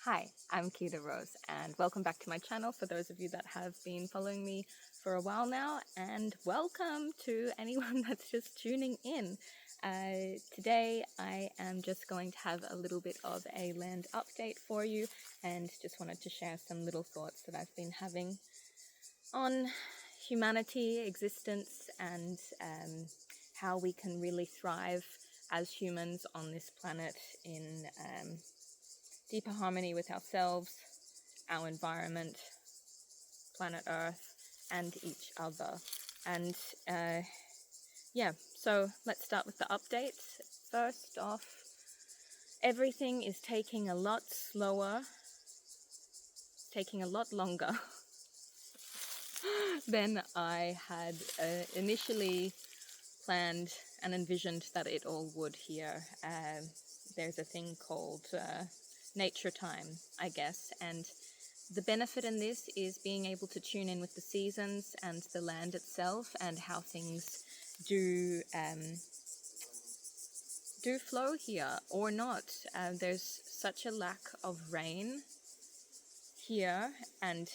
Hi, I'm Kita Rose and welcome back to my channel for those of you that have been following me for a while now, and welcome to anyone that's just tuning in. Today I am just going to have a little bit of a land update for you and just wanted to share some little thoughts that I've been having on humanity, existence, and how we can really thrive as humans on this planet in deeper harmony with ourselves, our environment, planet Earth, and each other. And so let's start with the updates. First off, everything is taking a lot slower, taking a lot longer than I had initially planned and envisioned that it all would here. There's a thing called nature time, I guess, and the benefit in this is being able to tune in with the seasons and the land itself and how things do flow here or not. There's such a lack of rain here and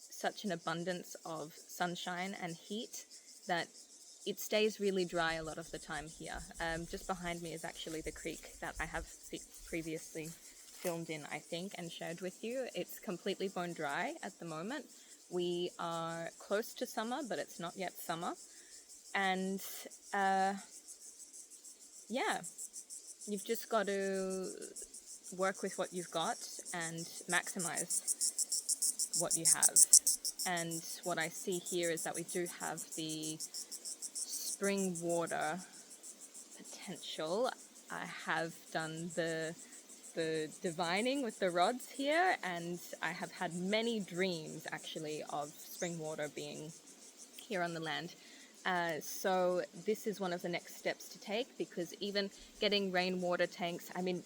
such an abundance of sunshine and heat that it stays really dry a lot of the time here. Just behind me is actually the creek that I have previously filmed in, I think, and shared with you. It's completely bone dry at the moment. We are close to summer, but it's not yet summer. And you've just got to work with what you've got and maximize what you have. And what I see here is that we do have the spring water potential. I have done the divining with the rods here, and I have had many dreams actually of spring water being here on the land. So this is one of the next steps to take, because even getting rainwater tanks, I mean,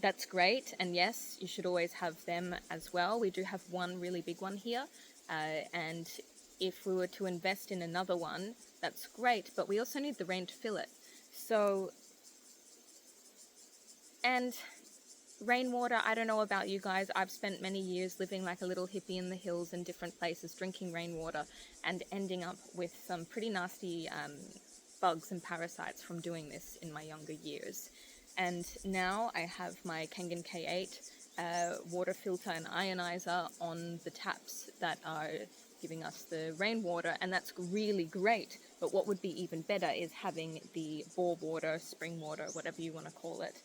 that's great, and yes, you should always have them as well. We do have one really big one here, and if we were to invest in another one, that's great, but we also need the rain to fill it. So, and rainwater, I don't know about you guys, I've spent many years living like a little hippie in the hills in different places, drinking rainwater and ending up with some pretty nasty bugs and parasites from doing this in my younger years. And now I have my Kangen K8 water filter and ionizer on the taps that are giving us the rainwater, and that's really great. But what would be even better is having the bore water, spring water, whatever you want to call it,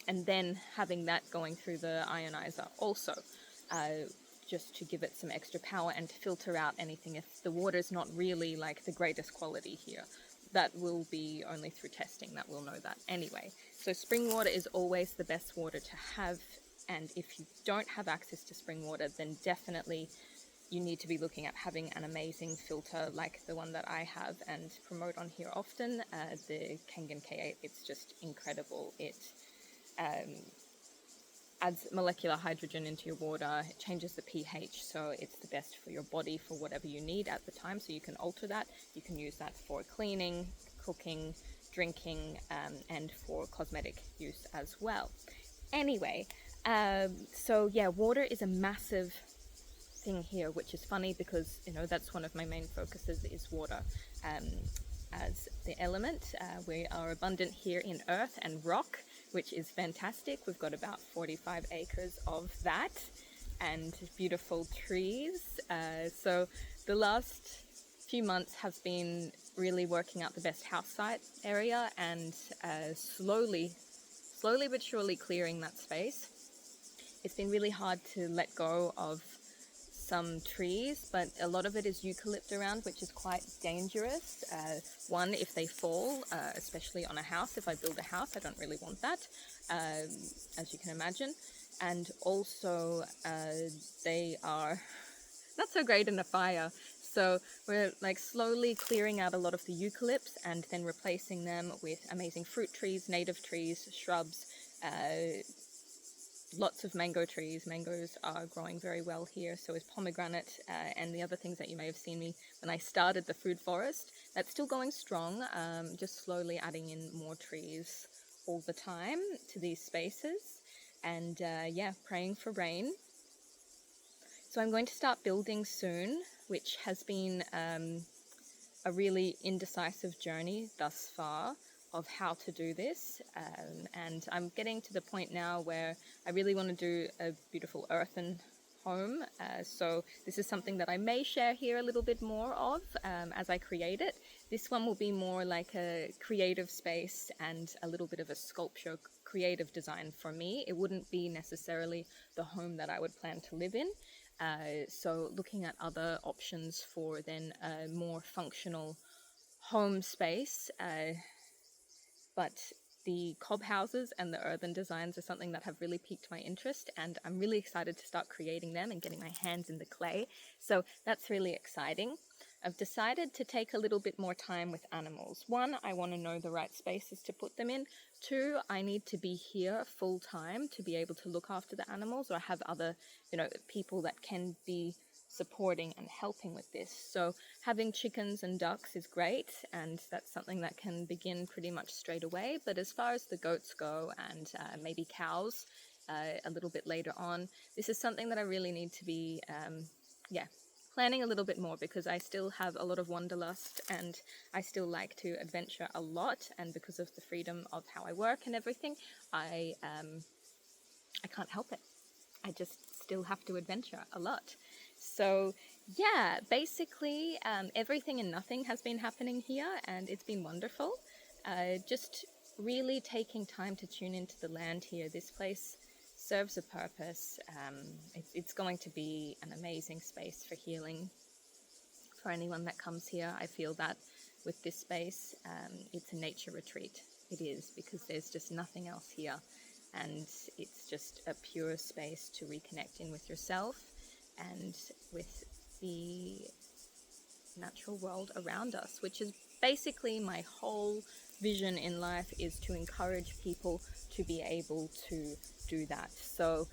and then having that going through the ionizer also, just to give it some extra power and to filter out anything if the water is not really like the greatest quality here. That will be only through testing that we'll know that anyway. So spring water is always the best water to have, and if you don't have access to spring water, then definitely you need to be looking at having an amazing filter like the one that I have and promote on here often, the Kangen K8. It's just incredible. It adds molecular hydrogen into your water, it changes the pH, so it's the best for your body for whatever you need at the time. So you can alter that. You can use that for cleaning, cooking, drinking, and for cosmetic use as well. Anyway, so yeah, water is a massive thing here, which is funny because, you know, that's one of my main focuses is water as the element. We are abundant here in earth and rock, which is fantastic. We've got about 45 acres of that and beautiful trees. So the last few months have been really working out the best house site area and slowly but surely clearing that space. It's been really hard to let go of some trees, but a lot of it is eucalypt around, which is quite dangerous. One, if they fall, especially on a house, if I build a house, I don't really want that, as you can imagine. And also, they are not so great in a fire. So we're like slowly clearing out a lot of the eucalypts and then replacing them with amazing fruit trees, native trees, shrubs, lots of mango trees. Mangoes are growing very well here, so is pomegranate, and the other things that you may have seen me when I started the food forest. That's still going strong, just slowly adding in more trees all the time to these spaces. and yeah, praying for rain. So I'm going to start building soon, which has been a really indecisive journey thus far of how to do this, and I'm getting to the point now where I really want to do a beautiful earthen home, so this is something that I may share here a little bit more of as I create it. This one will be more like a creative space and a little bit of a sculpture creative design for me. It wouldn't be necessarily the home that I would plan to live in. So looking at other options for then a more functional home space, but the cob houses and the earthen designs are something that have really piqued my interest, and I'm really excited to start creating them and getting my hands in the clay. So that's really exciting. I've decided to take a little bit more time with animals. One, I want to know the right spaces to put them in. Two, I need to be here full time to be able to look after the animals, or have other, people that can be supporting and helping with this. So having chickens and ducks is great, and that's something that can begin pretty much straight away. But as far as the goats go, and maybe cows a little bit later on, this is something that I really need to be planning a little bit more, because I still have a lot of wanderlust and I still like to adventure a lot, and because of the freedom of how I work and everything, I can't help it. I just still have to adventure a lot. So yeah, basically everything and nothing has been happening here, and it's been wonderful. Just really taking time to tune into the land here. This place serves a purpose. It's going to be an amazing space for healing for anyone that comes here. I feel that with this space, it's a nature retreat. It is, because there's just nothing else here, and it's just a pure space to reconnect in with yourself and with the natural world around us, which is basically my whole vision in life, is to encourage people to be able to do that. So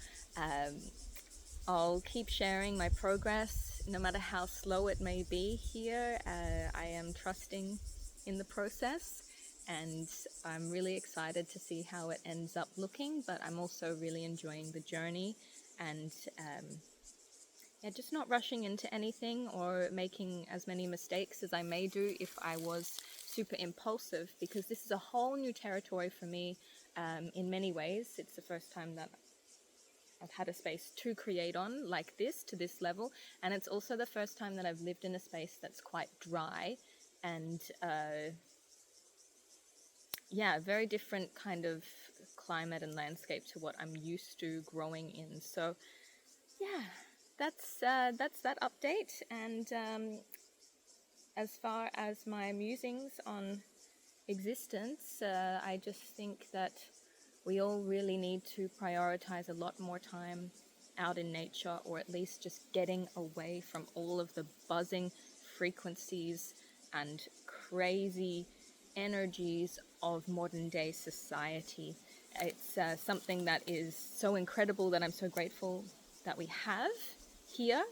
I'll keep sharing my progress, no matter how slow it may be here. I am trusting in the process, and I'm really excited to see how it ends up looking, but I'm also really enjoying the journey, and just not rushing into anything or making as many mistakes as I may do if I was super impulsive, because this is a whole new territory for me in many ways. It's the first time that I've had a space to create on like this, to this level, and it's also the first time that I've lived in a space that's quite dry and very different kind of climate and landscape to what I'm used to growing in. So yeah, that's that update. And as far as my musings on existence, I just think that we all really need to prioritize a lot more time out in nature, or at least just getting away from all of the buzzing frequencies and crazy energies of modern day society. It's something that is so incredible, that I'm so grateful that we have here.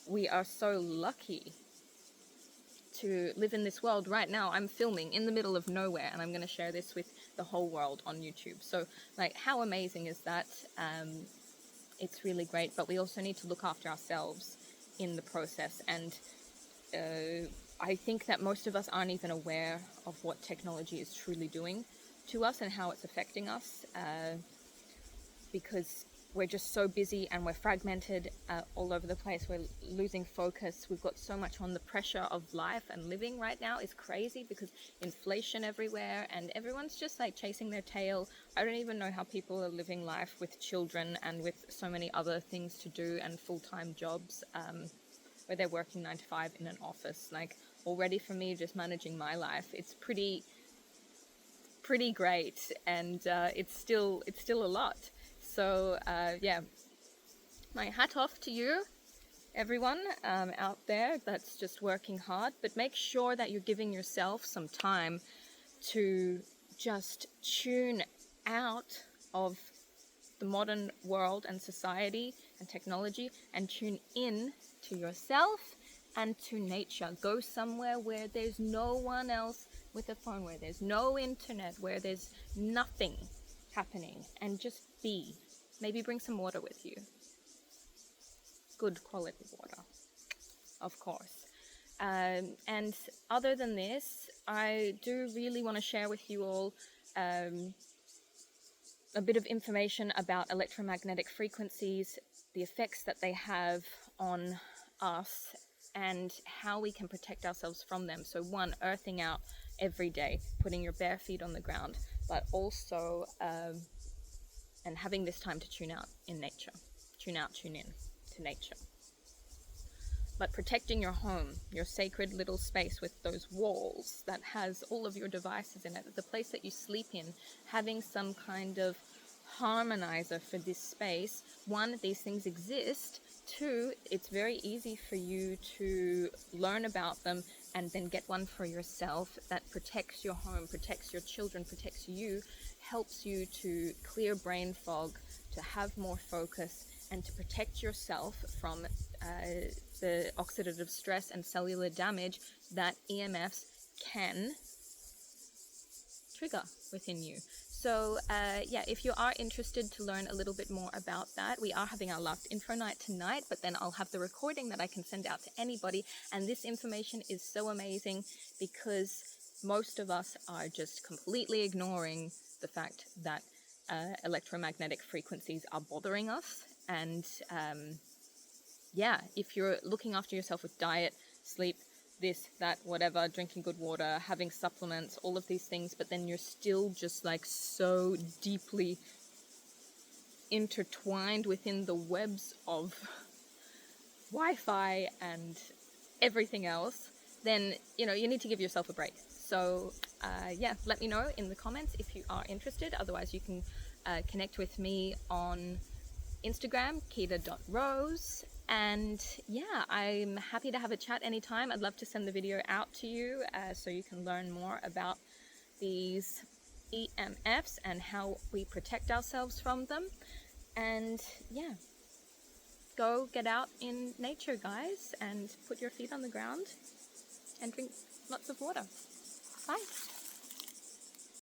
We are so lucky to live in this world. Right now I'm filming in the middle of nowhere, and I'm going to share this with the whole world on YouTube. So like, how amazing is that? It's really great, but we also need to look after ourselves in the process. And I think that most of us aren't even aware of what technology is truly doing to us and how it's affecting us, because we're just so busy and we're fragmented all over the place. We're losing focus. We've got so much on. The pressure of life and living right now is crazy, because inflation everywhere and everyone's just like chasing their tail. I don't even know how people are living life with children and with so many other things to do and full-time jobs where they're working 9 to 5 in an office. Like, already for me, just managing my life, it's pretty great, and it's still a lot. So my hat off to you, everyone out there that's just working hard. But make sure that you're giving yourself some time to just tune out of the modern world and society and technology, and tune in to yourself and to nature. Go somewhere where there's no one else with a phone, where there's no internet, where there's nothing happening, and just be. Maybe bring some water with you. Good quality water, of course. And other than this, I do really want to share with you all a bit of information about electromagnetic frequencies, the effects that they have on us, and how we can protect ourselves from them. So one, earthing out every day, putting your bare feet on the ground, but also and having this time to tune out in nature. Tune out, tune in to nature. But protecting your home, your sacred little space with those walls that has all of your devices in it, the place that you sleep in, having some kind of harmonizer for this space. One, these things exist. Two, it's very easy for you to learn about them and then get one for yourself that protects your home, protects your children, protects you, helps you to clear brain fog, to have more focus, and to protect yourself from the oxidative stress and cellular damage that EMFs can trigger within you. So yeah, if you are interested to learn a little bit more about that, we are having our last info night tonight, but then I'll have the recording that I can send out to anybody. And this information is so amazing because most of us are just completely ignoring the fact that electromagnetic frequencies are bothering us. And yeah, if you're looking after yourself with diet, sleep, this, that, whatever, drinking good water, having supplements, all of these things, but then you're still just like so deeply intertwined within the webs of Wi-Fi and everything else, then, you know, you need to give yourself a break. So yeah, let me know in the comments if you are interested. Otherwise, you can connect with me on Instagram, kita.rose. And yeah, I'm happy to have a chat anytime. I'd love to send the video out to you so you can learn more about these EMFs and how we protect ourselves from them. And yeah, go get out in nature, guys, and put your feet on the ground and drink lots of water. Bye.